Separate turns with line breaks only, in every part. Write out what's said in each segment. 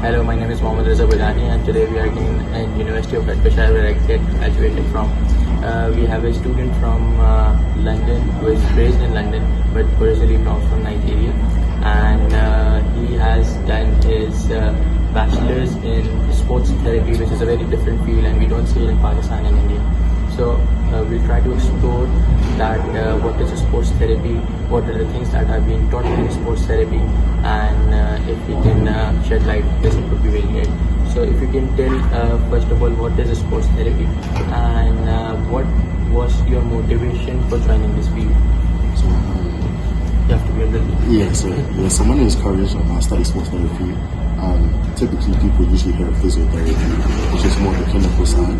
Hello, my name is Mohammad Reza Badani and today we are in University of Bedfordshire where I get graduated from. We have a student from London who is based in London but originally comes from Nigeria, and he has done his bachelor's in sports therapy, which is a very different field and we don't see it in Pakistan and India. So we'll try to explore that what is sports therapy, what are the things that are being taught in sports therapy, and if we can shed light on this, it would be very great. So if you can tell first of all what is sports therapy and what was your motivation for joining this field?
So,
you have to be able to.
So my name is Courage and I study sports therapy. Typically people usually hear of physiotherapy, which is more the clinical side,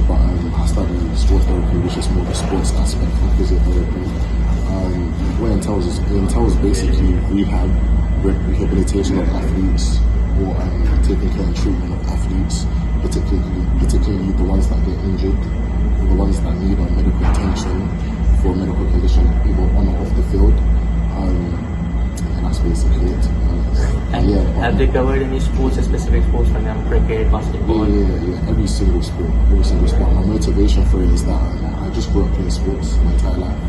but I study sports therapy, which is more the sports aspect of physiotherapy. What it entails basically rehabilitation of athletes, or taking care and treatment of athletes, particularly the ones that get injured, or the ones that need medical attention for a medical condition, either on or off the field. And that's basically it.
Have they covered any sports, specific sports, for example, cricket, basketball?
Yeah, every single sport. My motivation for it is that I just grew up playing sports my entire life.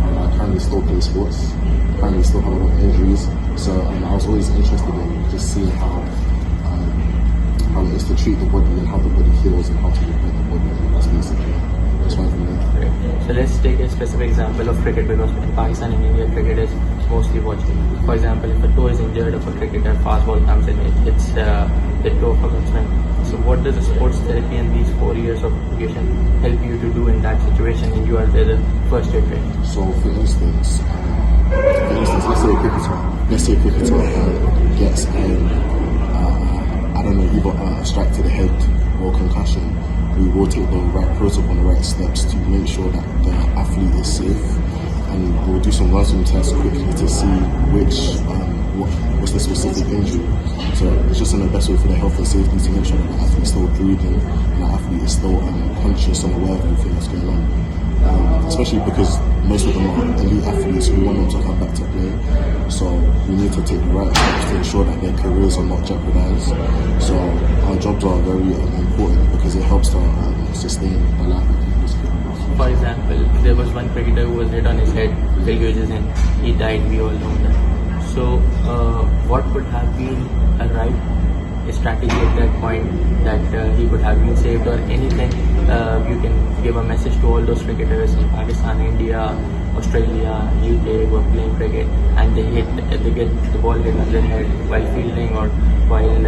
I currently still play sports. I currently still have a lot of injuries. So I was always interested in just seeing how it is to treat the body and how the body heals and how to repair the body. And that's basically just one from there.
So let's take a specific example of cricket, because in Pakistan and India cricket is mostly watched. For example, if a toe is injured of a cricketer, fast ball comes in, it hits the toe of a batsman. So what does the sports therapy and these 4 years of education help you to do in that situation, and you are there the first year trained?
So for instance, let's say a cricketer gets either a strike to the head or concussion. We will take the right protocol and the right steps to make sure that the athlete is safe, and we'll do some random tests quickly to see what's the specific injury. So it's just in the best way for the health and safety to make sure that the athlete is still breathing and the athlete is still conscious and aware of everything that's going on. Especially because most of them are elite athletes who want them to come back to play. So we need to take the right steps to ensure that their careers are not jeopardized. So our jobs are very important because it helps to sustain the life of people's careers.
For example, there was one cricketer who was hit on his head, Bill Gates, and he died, we all know that. So what would have been a right strategy at that point that he could have been saved, or anything you can give a message to all those cricketers in Pakistan, India, Australia, UK who are playing cricket and they get the ball hit on their head while fielding or while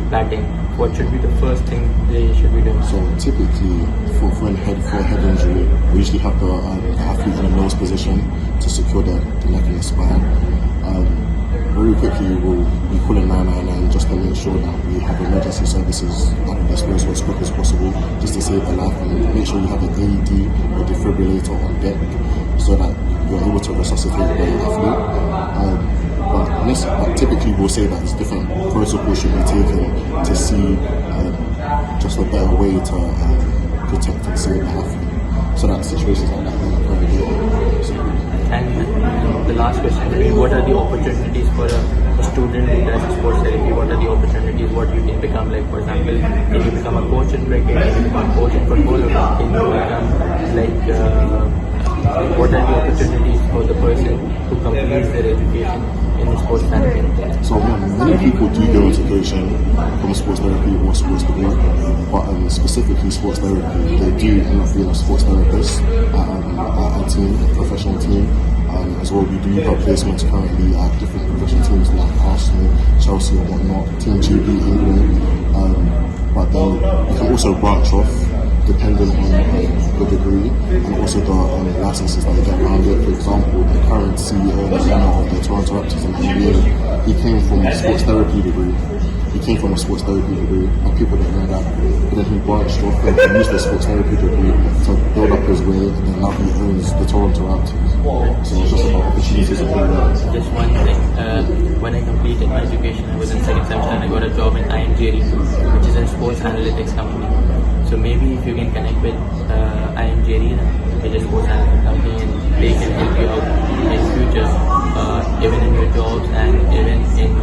batting? What should be the first thing they should be doing?
So typically for a head injury, we usually have the athlete in a nose position to secure the neck and the spine. Very quickly we'll be calling 999 just to make sure that we have emergency services at our disposal as quick as possible, just to save the life, and make sure you have an AED or defibrillator on deck so that you're able to resuscitate the athlete. But typically we'll say that different protocols should be taken to see just a better way to protect and save the athlete, so that situations like that don't occur again.
And the last question would be, what are the opportunities for a student who does sports therapy? What are the opportunities? What you can become? Like, for example, can you become a coach in cricket? Can you become a coach in football? Or can you become what are the opportunities for the person who completes their education in sports therapy?
So many people do go into education from sports therapy or sports degree, but specifically sports therapy, they do end up being a sports therapist at a team, a professional team. As well, we do have placements currently at different professional teams like Arsenal, Chelsea and whatnot, Team GB, England. But then you can also branch off depending on the degree and also the licenses that you get around it. For example, the current CEO and owner of the Toronto Raptors in the NBA, he came from a sports therapy degree. But people don't know that. But then he branched off and used the sports therapy degree to build up his way, and then now he owns the Toronto Raptors. So it's just about opportunities of doing.
Just one thing, when I completed my education, I was in second semester and I got a job in IMJRE, which is a sports analytics company. So maybe if you can connect with IMJRE, which is a sports analytics company, and they can help you out in future, even in your jobs and even in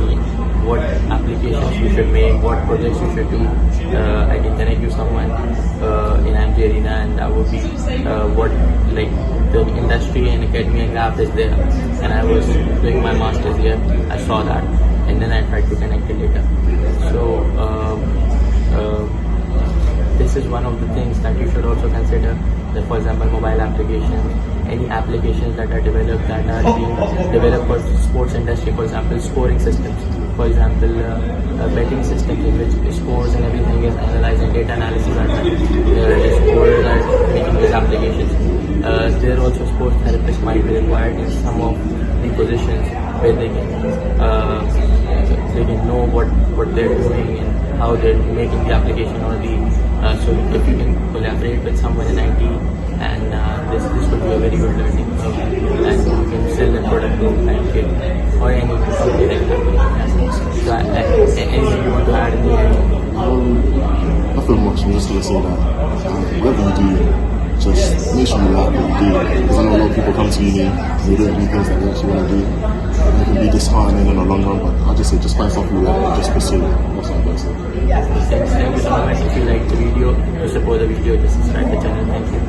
what applications you should make, what what projects you should do. I can connect you someone in MG Arena, and that would be what like the industry and academia gap is there. And I was doing my masters here. I saw that, and then I tried to connect it later. So this is one of the things that you should also consider. That, for example, mobile applications, any applications that are developed being developed for sports industry, for example, scoring systems, for example, betting systems in which scores and everything is analyzed and data analysis are done. Scores are making these applications. There also sports therapists might be required in some of the positions where they can know what they're doing and how they're making the application or the so if you can collaborate with someone in IT, and this could be a very good learning curve, and you can sell the product to IT or any company like that. So anything you want to add in the end?
Nothing much. I'm just going to say that whatever you do, just make sure you like what you do, because I know a lot of people come to uni and they don't do things that they actually want to do. And it can be disheartening in the long run, but I just say just find something you like and just pursue it. That's what I'm going to say.
Thank you so much. If you like the video, to support the video, just subscribe to the channel. Thank you.